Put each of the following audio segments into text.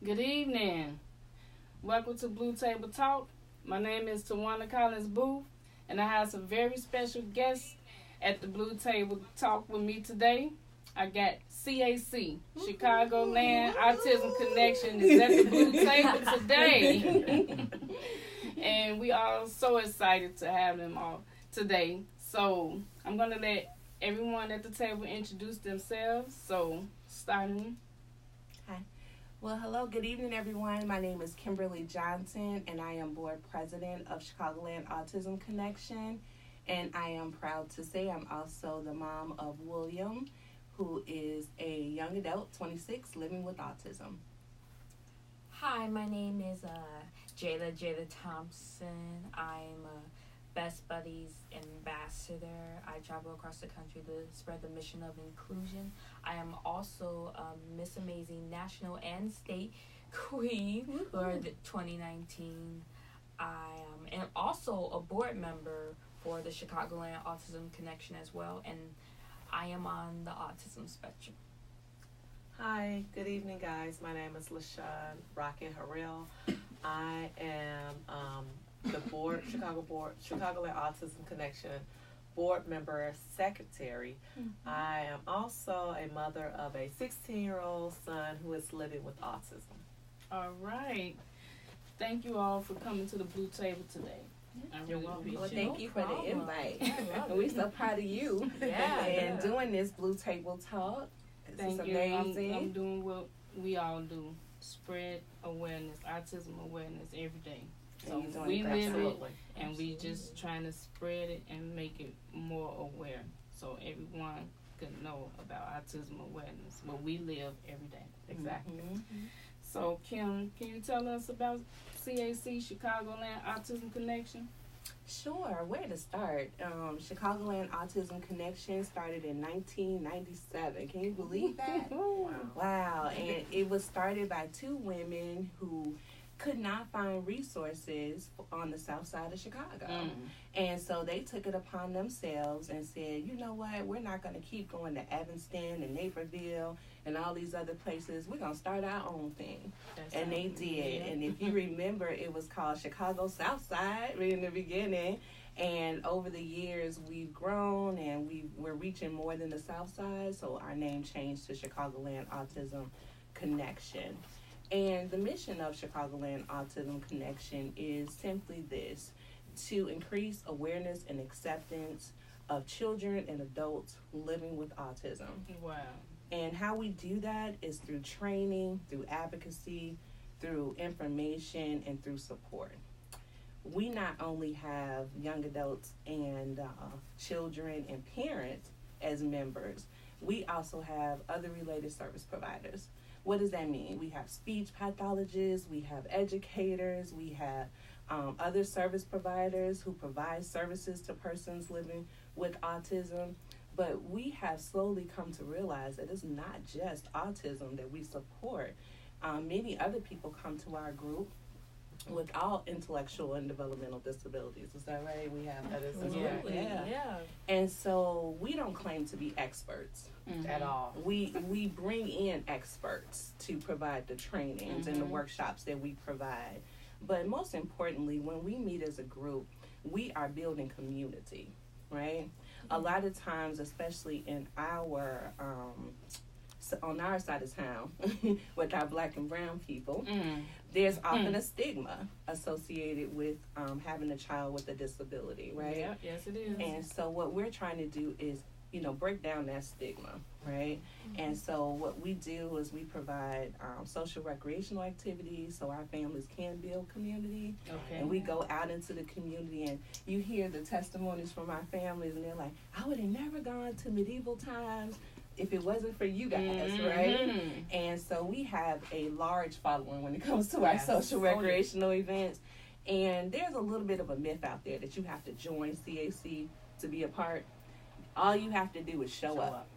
Good evening. Welcome to Blue Table Talk. My name is Tawana Collins Booth, and I have some very special guests at the Blue Table Talk with me today. I got CAC, Chicagoland Autism Connection, is at the Blue Table today. And we are so excited to have them all today. So I'm going to let everyone at the table introduce themselves. So starting. Hi. Well, hello, good evening, everyone. My name is Kimberly Johnson, and I am board president of Chicagoland Autism Connection. And I am proud to say I'm also the mom of William, who is a young adult, 26, living with autism. Hi, my name is Jada Thompson. I'm a Best Buddies ambassador. I travel across the country to spread the mission of inclusion. I am also Miss Amazing National and State Queen for the 2019. I am also a board member for the Chicagoland Autism Connection as well, and I am on the autism spectrum. Hi, good evening, guys. My name is LaShawn Rocket Harrell. I am the Chicagoland Autism Connection board member secretary. I am also a mother of a 16-year-old son who is living with autism. All right. Thank you all for coming to the Blue Table today. You're welcome. Well, thank you for the invite. We're so proud of you and doing this Blue Table Talk. Thank you. Amazing. I'm doing what we all do. Spread awareness, autism awareness every day. So we live it, and we just trying to spread it and make it more aware, so everyone can know about autism awareness. What we live every day. Exactly. Mm-hmm. So Kim, can you tell us about CAC, Chicagoland Autism Connection? Sure. Where to start? Chicagoland Autism Connection started in 1997. Can you believe that? Wow. And it was started by two women who could not find resources on the south side of Chicago. And so they took it upon themselves and said, you know what, we're not going to keep going to Evanston and Naperville and all these other places. We're going to start our own thing. And they did. And if you remember, it was called Chicago South Side right in the beginning. And over the years, we've grown and we're reaching more than the South Side. So our name changed to Chicagoland Autism Connection. And the mission of Chicagoland Autism Connection is simply this: to increase awareness and acceptance of children and adults living with autism. Wow. And how we do that is through training, through advocacy, through information, and through support. We not only have young adults and children and parents as members, we also have other related service providers. What does that mean? We have speech pathologists, we have educators, we have other service providers who provide services to persons living with autism. But we have slowly come to realize that it's not just autism that we support. Many other people come to our group with all intellectual and developmental disabilities. Is that right? We have others as well. Yeah. And so we don't claim to be experts at all. We bring in experts to provide the trainings and the workshops that we provide. But most importantly, when we meet as a group, we are building community, right? A lot of times, especially in our on our side of town with our black and brown people, there's often a stigma associated with having a child with a disability, right? Yeah, yes it is. And so what we're trying to do is, break down that stigma, right? And so what we do is we provide social recreational activities so our families can build community. Okay. And we go out into the community and you hear the testimonies from our families and they're like, I would have never gone to medieval times if it wasn't for you guys, right? And so we have a large following when it comes to our social recreational events. And there's a little bit of a myth out there that you have to join CAC to be a part. All you have to do is show up,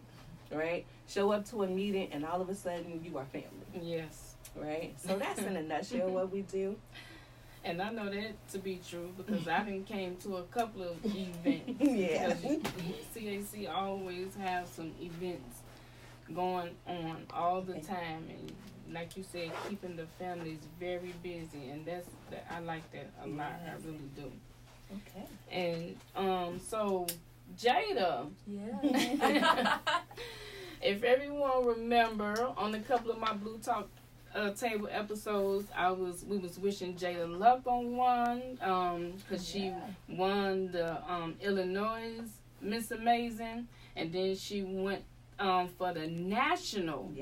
right? Show up to a meeting and all of a sudden you are family. Yes. Right? So that's in a nutshell what we do. And I know that to be true because I done came to a couple of events. Yeah. CAC always have some events going on all the time, and like you said, keeping the families very busy, and I like that a lot. I really do. Okay. And so Jada, Yeah. if everyone remember, on a couple of my Blue Talk table episodes, we was wishing Jada luck on one, because she won the Illinois Miss Amazing, and then she went for the national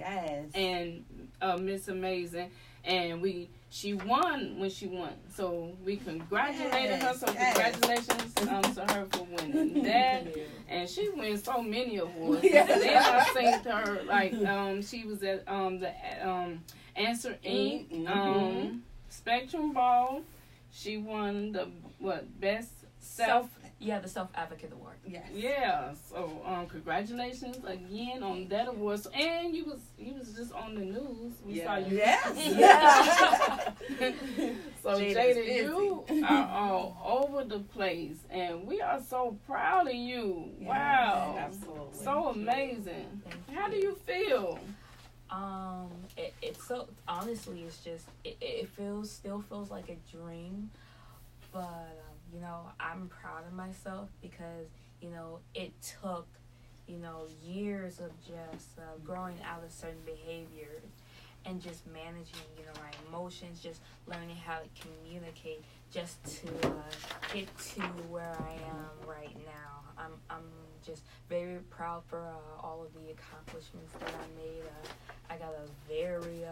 and Miss Amazing, and she won when she won, so we congratulated her. So congratulations to her for winning that, and she wins so many awards. Then I seen her like she was at the Answer Inc. Spectrum Ball. She won the best the Self Advocate Award. Yes. Yeah. So congratulations again on that award. So, and you was just on the news. We saw you. Yes. So Jada, you are all over the place, and we are so proud of you. Yeah, wow. Absolutely. So amazing. How do you feel? It's so, honestly, it's just it still feels like a dream, but you know, I'm proud of myself because, you know, it took, you know, years of just growing out of certain behaviors and just managing, you know, my emotions, just learning how to communicate just to get to where I am right now. I'm just very proud for all of the accomplishments that I made. I got a very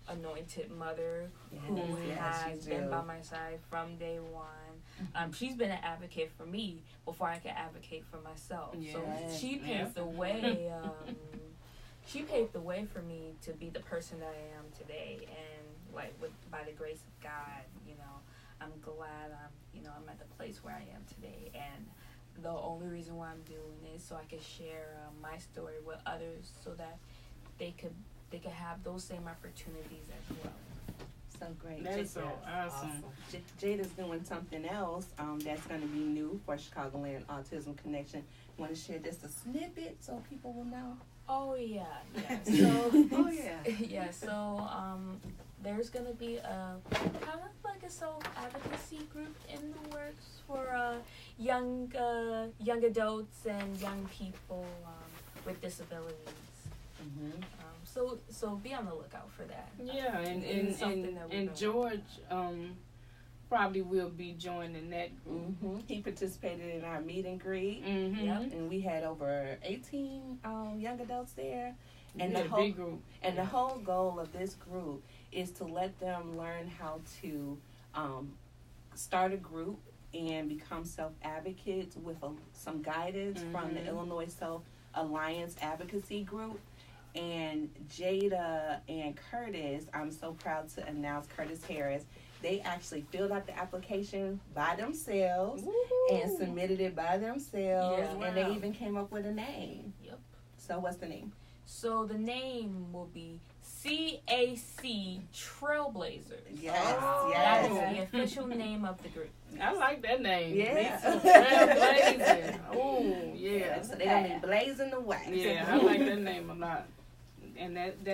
anointed mother who has been by my side from day one. She's been an advocate for me before I could advocate for myself. Yes. So she paved the way. She paved the way for me to be the person that I am today, and by the grace of God, you know, I'm glad I'm at the place where I am today, and the only reason why I'm doing it is so I can share my story with others, so that they could have those same opportunities as well. So great. That is so awesome. Jada's doing something else that's going to be new for Chicagoland Autism Connection. Want to share just a snippet so people will know? Oh yeah. So yeah. So there's gonna be a kind of like a self-advocacy group in the works for young adults and young people with disabilities. Mm-hmm. So be on the lookout for that. Yeah, and George probably will be joining that group. Mm-hmm. He participated in our meet and greet, and we had over 18 young adults there. And the whole big group. And the whole goal of this group is to let them learn how to start a group and become self-advocates with some guidance from the Illinois Self Alliance Advocacy Group. And Jada and Curtis, I'm so proud to announce Curtis Harris, they actually filled out the application by themselves and submitted it by themselves, and they even came up with a name. Yep. So what's the name? So the name will be CAC Trailblazers. Yes, That is the official name of the group. I like that name. Yeah. Trailblazing. Oh, yeah. So they're going to be blazing the way. Yeah, I like that name a lot. And that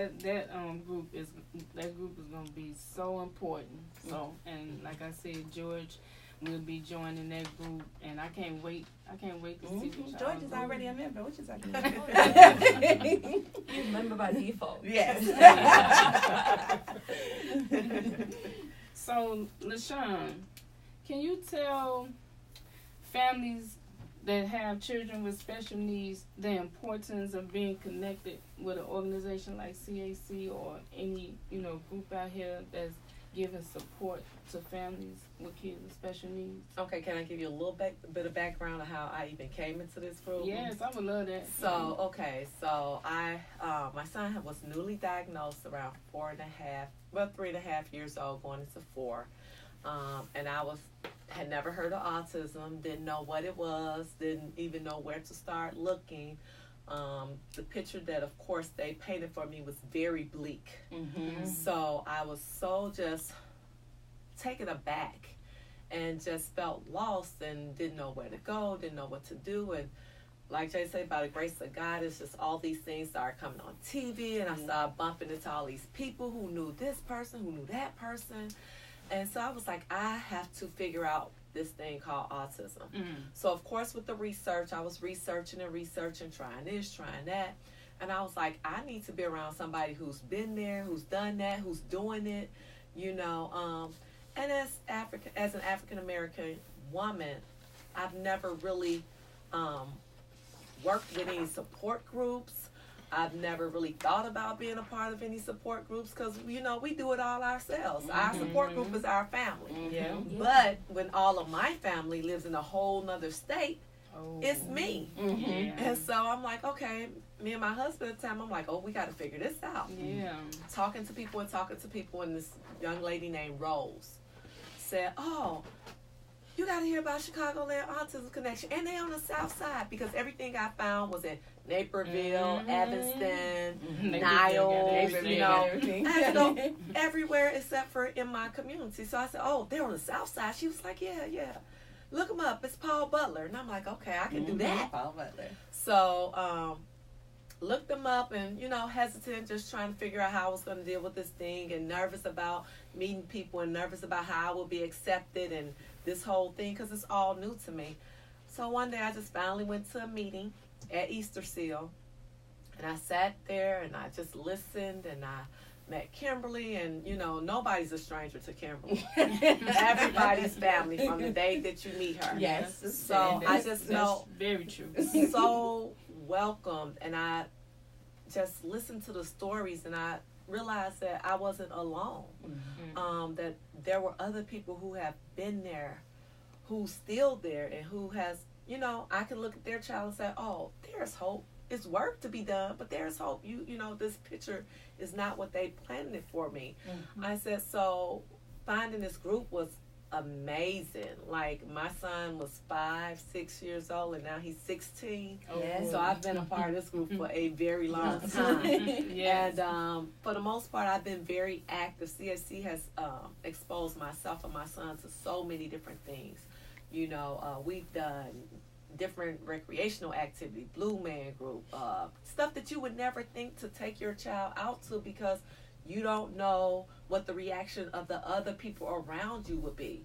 group is going to be so important. So, and like I said, George will be joining that group, and I can't wait to see what George is already a member. What you talking about? You're a member by default. Yes. So, LaShawn, can you tell families that have children with special needs the importance of being connected with an organization like CAC or any group out here that's giving support to families with kids with special needs? Okay, can I give you a little bit of background of how I even came into this group? Yes, I would love that. So I my son was newly diagnosed around 3.5 years old, going into 4, and had never heard of autism, didn't know what it was, didn't even know where to start looking. The picture that, of course, they painted for me was very bleak. Mm-hmm. So I was so just taken aback and just felt lost and didn't know where to go, didn't know what to do. And like Jay said, by the grace of God, it's just all these things started coming on TV, and I started bumping into all these people who knew this person, who knew that person. And so I was like, I have to figure out this thing called autism. So, of course, with the research, I was researching, trying this, trying that. And I was like, I need to be around somebody who's been there, who's done that, who's doing it, you know. And as an African-American woman, I've never really worked with any support groups. I've never really thought about being a part of any support groups because, you know, we do it all ourselves. Our support group is our family. Yeah. But when all of my family lives in a whole nother state, it's me. And so I'm like, okay, me and my husband at the time, I'm like, oh, we got to figure this out. Yeah. Talking to people, and this young lady named Rose said, oh, you got to hear about Chicagoland Autism Connection. And they on the south side because everything I found was in Naperville, Evanston, Niles, you know. I had to go everywhere except for in my community. So I said, oh, they're on the south side. She was like, yeah. Look them up. It's Paul Butler. And I'm like, okay, I can do that. Paul Butler. So looked them up and, you know, hesitant, just trying to figure out how I was going to deal with this thing and nervous about meeting people and nervous about how I would be accepted and this whole thing because it's all new to me. So one day I just finally went to a meeting at Easter Seal and I sat there and I just listened and I met Kimberly and, you know, nobody's a stranger to Kimberly. Everybody's family from the day that you meet her. Yes. So I just know very true. So welcomed and I just listened to the stories and I realized that I wasn't alone. That there were other people who have been there, who's still there, and who has, you know, I can look at their child and say, oh, there's hope. It's work to be done, but there's hope. You know, this picture is not what they planned it for me. I said, so finding this group was amazing. Like, my son was 5-6 years old, and now he's 16. So I've been a part of this group for a very long time. And for the most part, I've been very active. CSC has exposed myself and my son to so many different things. You know, we've done different recreational activity, Blue Man Group, stuff that you would never think to take your child out to because you don't know what the reaction of the other people around you would be.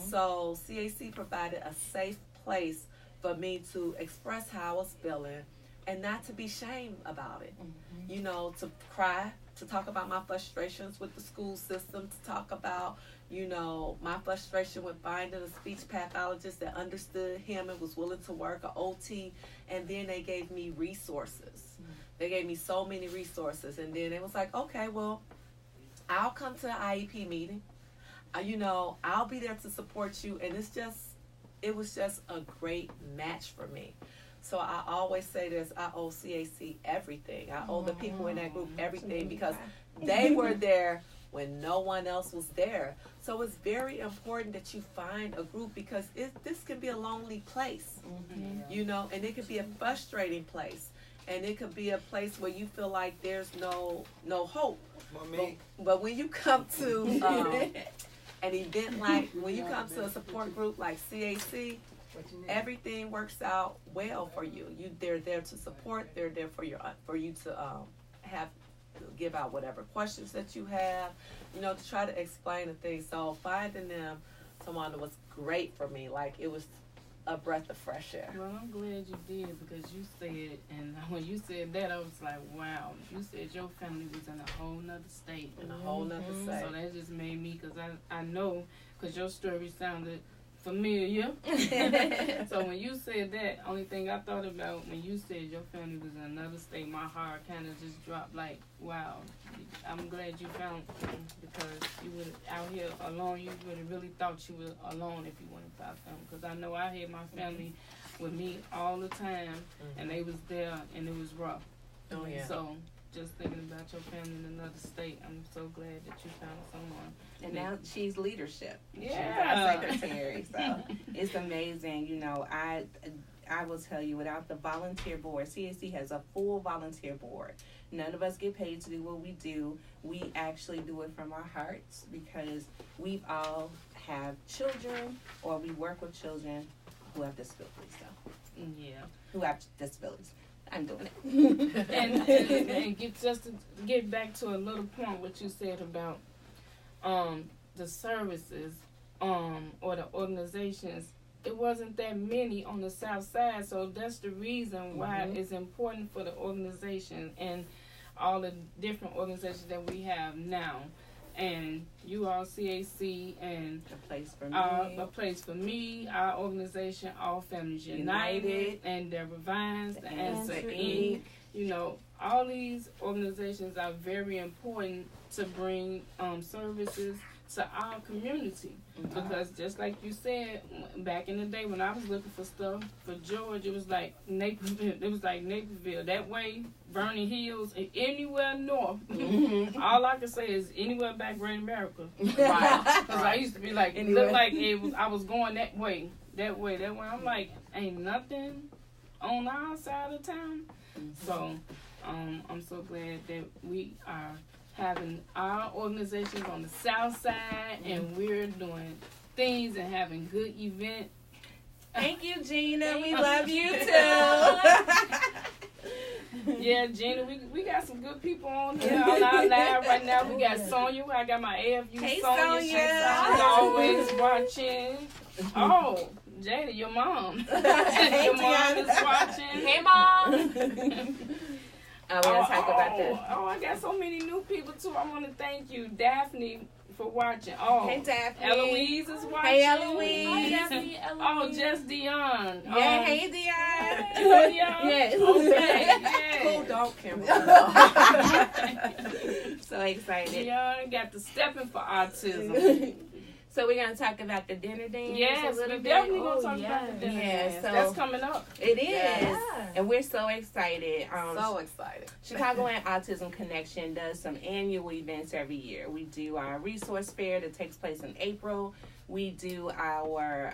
So CAC provided a safe place for me to express how I was feeling and not to be shamed about it. You know, to cry, to talk about my frustrations with the school system, to talk about, you know, my frustration with finding a speech pathologist that understood him and was willing to work, an OT, and then they gave me resources. They gave me so many resources, and then it was like, okay, well, I'll come to the IEP meeting. You know, I'll be there to support you, and it was just a great match for me. So I always say this, I owe CAC everything. I owe the people in that group everything because they were there when no one else was there. So it's very important that you find a group because this can be a lonely place, you know, and it could be a frustrating place. And it could be a place where you feel like there's no hope. But when you come to an event like, when you come to a support group like CAC, everything works out well for you. They're there to support. They're there for you to give out whatever questions that you have, you know, to try to explain the things. So finding them, someone was great for me. Like, it was a breath of fresh air. Well, I'm glad you did because you said, and when you said that, I was like, wow. You said your family was in a whole nother state. In a whole nother state. So that just made me, because I know, because your story sounded familiar. So when you said that, only thing I thought about when you said your family was in another state, my heart kind of just dropped like, wow. I'm glad you found them because you would out here alone. You would have really thought you were alone if you wouldn't have found them. Because I know I had my family with me all the time, and they was there, and it was rough. Oh yeah. So just thinking about your family in another state, I'm so glad that you found someone. And now she's leadership. Yeah. She's our secretary. So it's amazing. You know, I will tell you, without the volunteer board, CAC has a full volunteer board. None of us get paid to do what we do. We actually do it from our hearts because we all have children or we work with children who have disabilities, though. Yeah. Who have disabilities. I'm doing it. and just to get back to a little point what you said about the services or the organizations. It wasn't that many on the south side, so that's the reason why it's important for the organization and all the different organizations that we have now. And URCAC and A Place for Me, our organization, All Families United, and Deborah Vines, the Answer Inc. You know, all these organizations are very important to bring services to our community. Because just like you said, back in the day when I was looking for stuff for George, it was like Naperville. That way, Vernon Hills, anywhere north. All I can say is anywhere back Great America. Right. Because I used to be like, it looked like I was going that way. I'm like, ain't nothing on our side of town. So, I'm so glad that we are having our organizations on the south side, and we're doing things and having good events. Thank you, Gina. We love you too. Yeah, Gina, we got some good people on here on our live right now. We got Sonia. I got my AFU hey, Sonia. She's always watching. Oh, Jada, your mom. Your mom is watching. Hey, Mom. We're going to talk about that. I got so many new people, too. I want to thank you, Daphne, for watching. Oh, hey, Daphne. Eloise is watching. Hey, Eloise. Hi, Daphne, Eloise. Oh, just Dion. Yeah, hey, Dion. Dion? Yes. Okay, yeah. Cool dog camera. So excited. Dion got the stepping for autism. So we're going to talk about the dinner dance. Yes, we definitely going to talk about the dinner dance. So that's coming up. It is. Yes. And we're so excited. So excited. Chicagoland Autism Connection does some annual events every year. We do our resource fair that takes place in April. We do our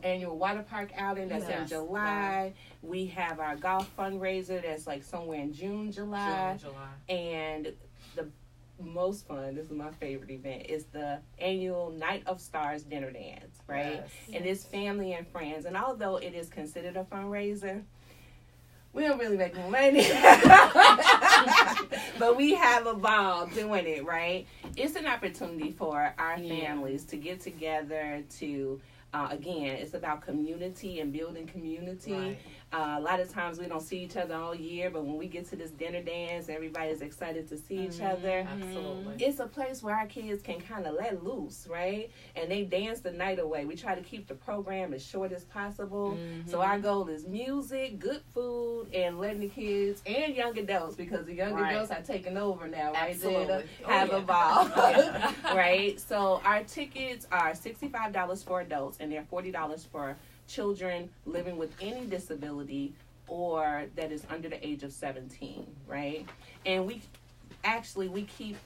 annual water park outing that's in July. We have our golf fundraiser that's like somewhere in July. And the most fun, this is my favorite event, is the annual Night of Stars dinner dance, right? Yes. And it's family and friends. And although it is considered a fundraiser, we don't really make no money. But we have a ball doing it, right? It's an opportunity for our families to get together to, again, it's about community and building community. Right. A lot of times we don't see each other all year, but when we get to this dinner dance, everybody's excited to see each other. Absolutely. It's a place where our kids can kind of let loose, right? And they dance the night away. We try to keep the program as short as possible. So our goal is music, good food, and letting the kids and young adults, because the young adults are taking over now, right? Absolutely. Have a ball, right? So our tickets are $65 for adults, and they're $40 for children living with any disability or that is under the age of 17, right? And we keep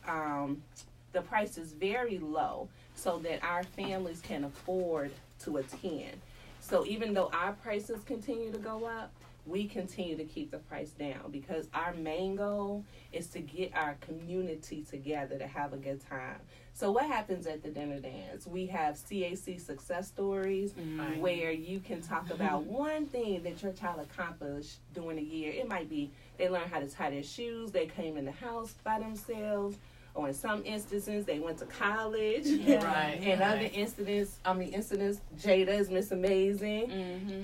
the prices very low so that our families can afford to attend. So even though our prices continue to go up, we continue to keep the price down because our main goal is to get our community together to have a good time. So what happens at the dinner dance? We have CAC success stories where you can talk about one thing that your child accomplished during the year. It might be they learned how to tie their shoes, they came in the house by themselves, or in some instances they went to college. And other incidents, Jada is Miss Amazing.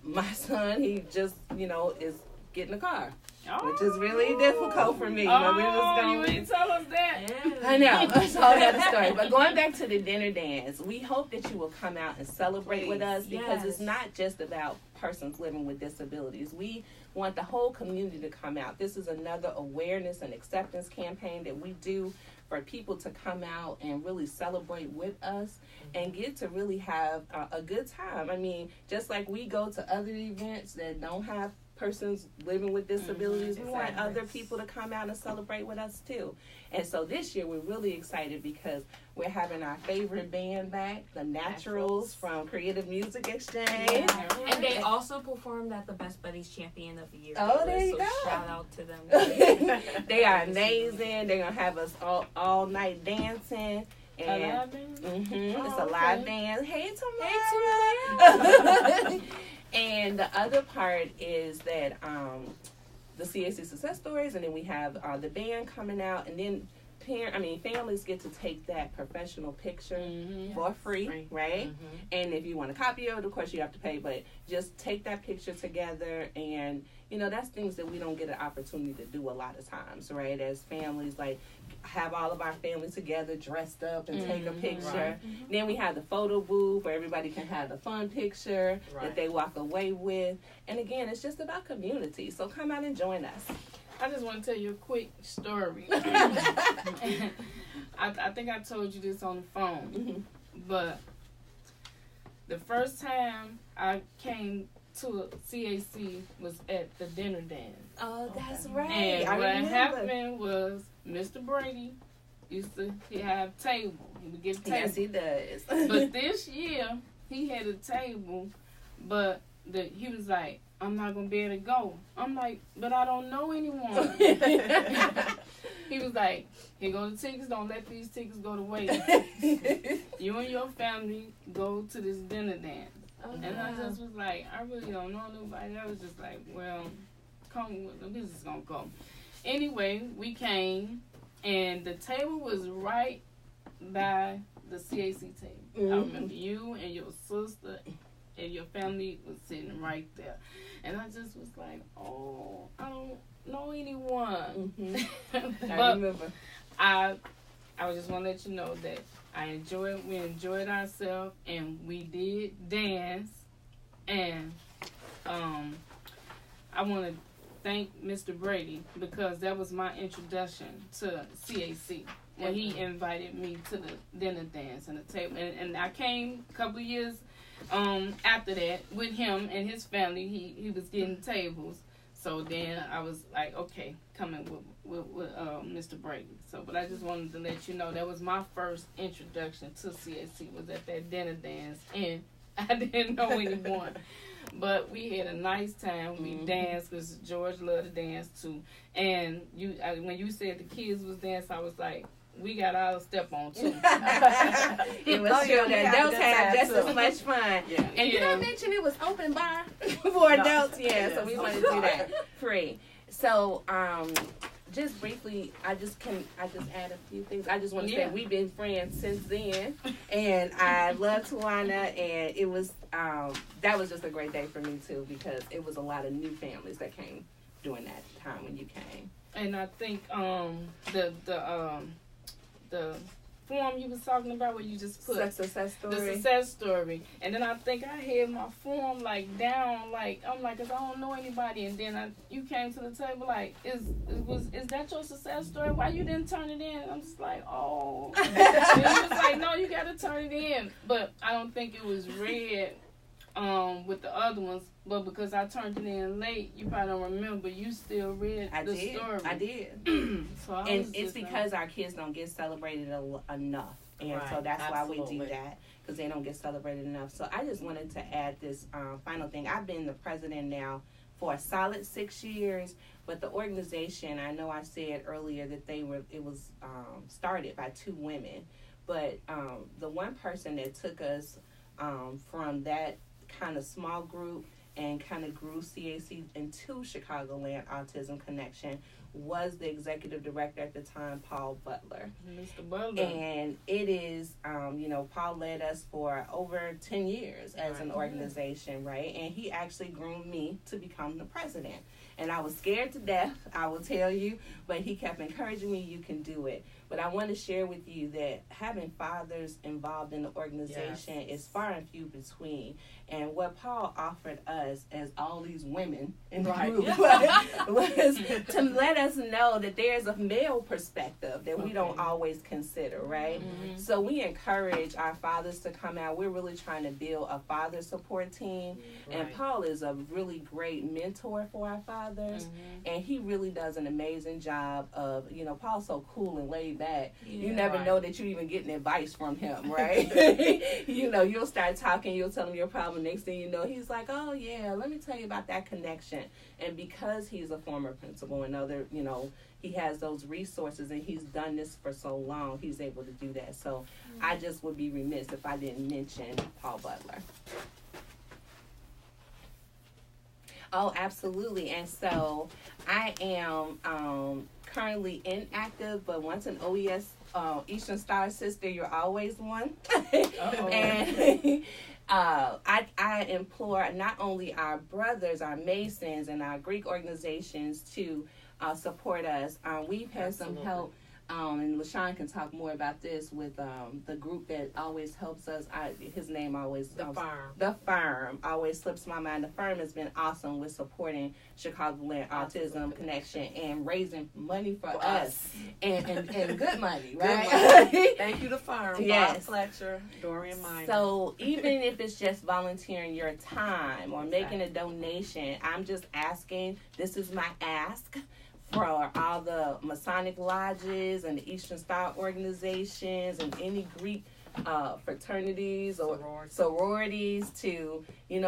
My son, he just, is getting a car. Which is really difficult for me. But we're just you didn't tell us that. I know. That's a whole other story. But going back to the dinner dance, we hope that you will come out and celebrate with us because it's not just about persons living with disabilities. We want the whole community to come out. This is another awareness and acceptance campaign that we do for people to come out and really celebrate with us and get to really have a good time. I mean, just like we go to other events that don't have persons living with disabilities, we want other people to come out and celebrate with us too. And so this year we're really excited because we're having our favorite band back, the Naturals from Creative Music Exchange. And they also performed at the Best Buddies Champion of the Year. Oh, there you go. Shout out to them. They are amazing. They're going to have us all night dancing. And a live band? It's a okay. live band. Hey, Tamara. And the other part is that the CAC success stories, and then we have the band coming out, and then families get to take that professional picture for free, right? And if you want a copy of it, of course you have to pay, but just take that picture together. And that's things that we don't get an opportunity to do a lot of times, right? As families, like, have all of our families together dressed up and take a picture. Then we have the photo booth where everybody can have the fun picture that they walk away with. And again, it's just about community. So come out and join us. I just want to tell you a quick story. I think I told you this on the phone, but the first time I came to a CAC was at the dinner dance. Oh, that's right. And what happened was Mr. Brady used to have table. He would get a table. Yes, he does. But this year he had a table, but he was like, I'm not going to be able to go. I'm like, but I don't know anyone. He was like, here go the tickets. Don't let these tickets go to waste. You and your family go to this dinner dance. And I just was like, I really don't know nobody. I was just like, well, come with them. This is going to go. Anyway, we came, and the table was right by the CAC table. I remember you and your sister and your family was sitting right there. And I just was like, oh, I don't know anyone. I remember. I just want to let you know that we enjoyed ourselves, and we did dance. And I want to thank Mr. Brady, because that was my introduction to CAC when he invited me to the dinner dance and the table. And I came a couple of years after that with him and his family. He was getting tables. So then I was like, okay, coming with Mr. Brady. So, but I just wanted to let you know that was my first introduction to CAC, was at that dinner dance, and I didn't know anyone. But we had a nice time. We danced, because George loved to dance too. And when you said the kids was dancing, I was like, we got our step on too. It was true that adults had just as much fun. Yeah. And did I mention it was open bar for adults? Yeah, so we wanted to do that free. So just briefly, I just add a few things. I just want to say we've been friends since then, and I love Tawana, and it was that was just a great day for me too, because it was a lot of new families that came during that time when you came. And I think the form you was talking about, where you just put the success story, and then I think I had my form like down, like I'm like, 'cause I don't know anybody, and then you came to the table like, is that your success story? Why you didn't turn it in? And I'm just like, oh. And he was like, no, you gotta turn it in, but I don't think it was read with the other ones, but because I turned it in late, you probably don't remember. You still read the story. I did. And it's because our kids don't get celebrated enough, and so that's why we do that, because they don't get celebrated enough. So I just wanted to add this final thing. I've been the president now for a solid 6 years, but the organization, I know I said earlier that it was started by 2 women, but the one person that took us from that kind of small group and kind of grew CAC into Chicagoland Autism Connection was the executive director at the time, Paul Butler. Mr. Butler. And it is, Paul led us for over 10 years as an organization, right? And he actually groomed me to become the president. And I was scared to death, I will tell you, but he kept encouraging me, you can do it. But I want to share with you that having fathers involved in the organization is far and few between. And what Paul offered us as all these women in the group was to let us know that there's a male perspective that we don't always consider, right? So we encourage our fathers to come out. We're really trying to build a father support team. And Paul is a really great mentor for our fathers. And he really does an amazing job of, Paul's so cool and laid back. You never know that you're even getting advice from him, right? You'll start talking, you'll tell him your problem. Next thing you know, he's like, oh yeah, let me tell you about that connection. And because he's a former principal and other, he has those resources, and he's done this for so long. He's able to do that. So I just would be remiss if I didn't mention Paul Butler. Oh, absolutely. And so I am currently inactive, but once an OES Eastern Star sister, you're always one. And I implore not only our brothers, our Masons, and our Greek organizations to support us. We've had some help. And LaShawn can talk more about this with the group that always helps us. His name always... The Firm always slips my mind. The Firm has been awesome with supporting Chicagoland Autism Connection and raising money for us. And good money, right? Good money. Thank you, The Firm. Yes. Bob Fletcher, Dorian Minor. So even if it's just volunteering your time or making a donation, I'm just asking, this is my ask, for all the Masonic lodges and the Eastern Star organizations and any Greek fraternities or sororities to,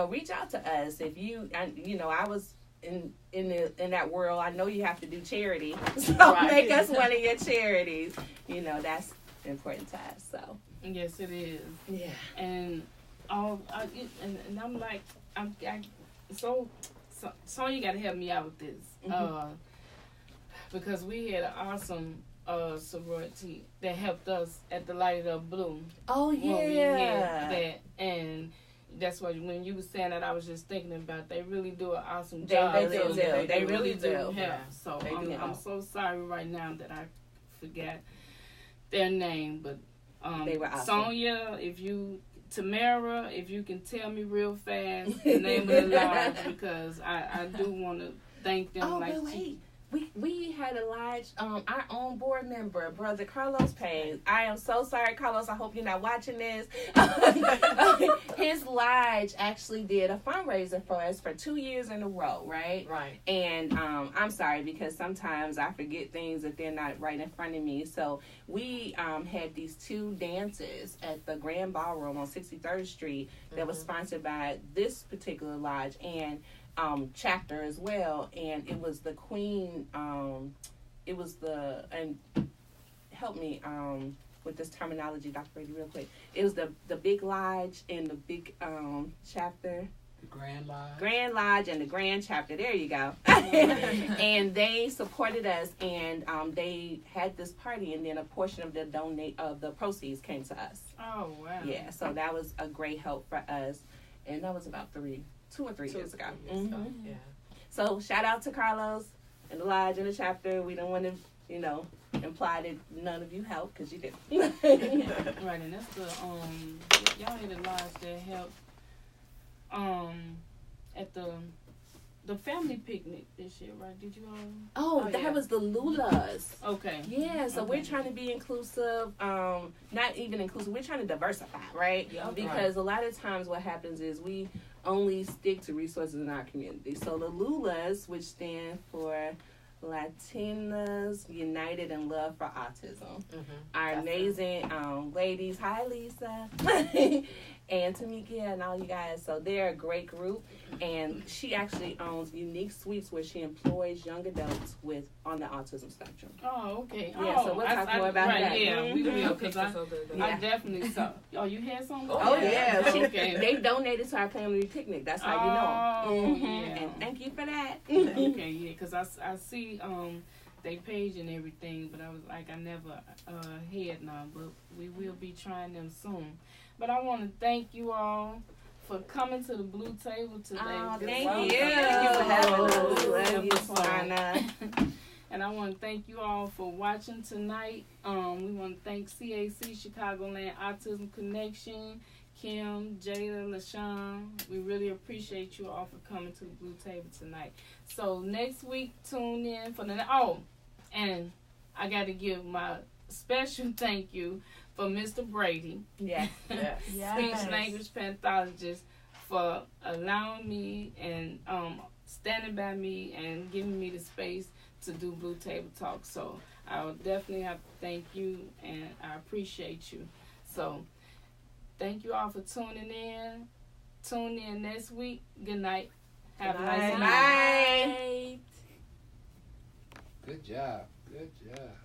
reach out to us. If I was in that world, I know you have to do charity, so make us one of your charities. That's important to us. So yes, it is. Yeah, and I'm like, so you got to help me out with this. Because we had an awesome sorority that helped us at the Light Up Blue. Oh, yeah. When we had that. And that's why when you were saying that, I was just thinking about they really do an awesome job. They really do help. Yeah. So I'm so sorry right now that I forgot their name. But they were awesome. Sonia, Tamara, if you can tell me real fast the name of the lodge, because I do want to thank them. Oh, but wait. We had a lodge, our own board member, Brother Carlos Payne. I am so sorry, Carlos. I hope you're not watching this. His lodge actually did a fundraiser for us for 2 years in a row, right? Right. And I'm sorry because sometimes I forget things if they're not right in front of me. So we had these 2 dances at the Grand Ballroom on 63rd Street that was sponsored by this particular lodge and chapter as well, and it was the Queen. And help me with this terminology, Dr. Brady, real quick. It was the big lodge and the big chapter. The Grand Lodge and the Grand Chapter. There you go. And they supported us, and they had this party, and then a portion of the proceeds came to us. Oh wow! Yeah, so that was a great help for us, and that was about 2 or 3 years ago. Yeah. So shout out to Carlos and the lodge and the chapter. We don't want to, imply that none of you helped because you did. Right, and that's the y'all need a lodge that helped at the family picnic this year, right? Did you all? That was the Lulas. Okay. Yeah, so we're trying to be inclusive. Not even inclusive. We're trying to diversify, right? Yeah, because a lot of times what happens is we only stick to resources in our community. So the Lulas, which stand for Latinas United in Love for Autism, are amazing ladies. Hi, Lisa. And Tamika and all you guys. So they're a great group, and she actually owns Unique Suites where she employs young adults on the autism spectrum. Oh, okay. Yeah, so we'll talk more about that. Yeah, we will, because I definitely saw. Oh, you had something? Oh, yeah. Okay. They donated to our family picnic. That's how you know. Yeah. And thank you for that. Okay, yeah, because I see they page and everything, but I was like, I never had none, but we will be trying them soon. But I want to thank you all for coming to the Blue Table today. Oh, thank you. Thank you for having us. Love you, Sana. And I want to thank you all for watching tonight. We want to thank CAC, Chicagoland Autism Connection, Kim, Jada, LaShawn. We really appreciate you all for coming to the Blue Table tonight. So next week, tune in for the... Oh, and I got to give my special thank you for Mr. Brady, yes. speech language pathologist, for allowing me and standing by me and giving me the space to do Blue Table Talk. So I will definitely have to thank you, and I appreciate you. So thank you all for tuning in. Tune in next week. Good night. Have a nice night. Bye. Good job. Good job.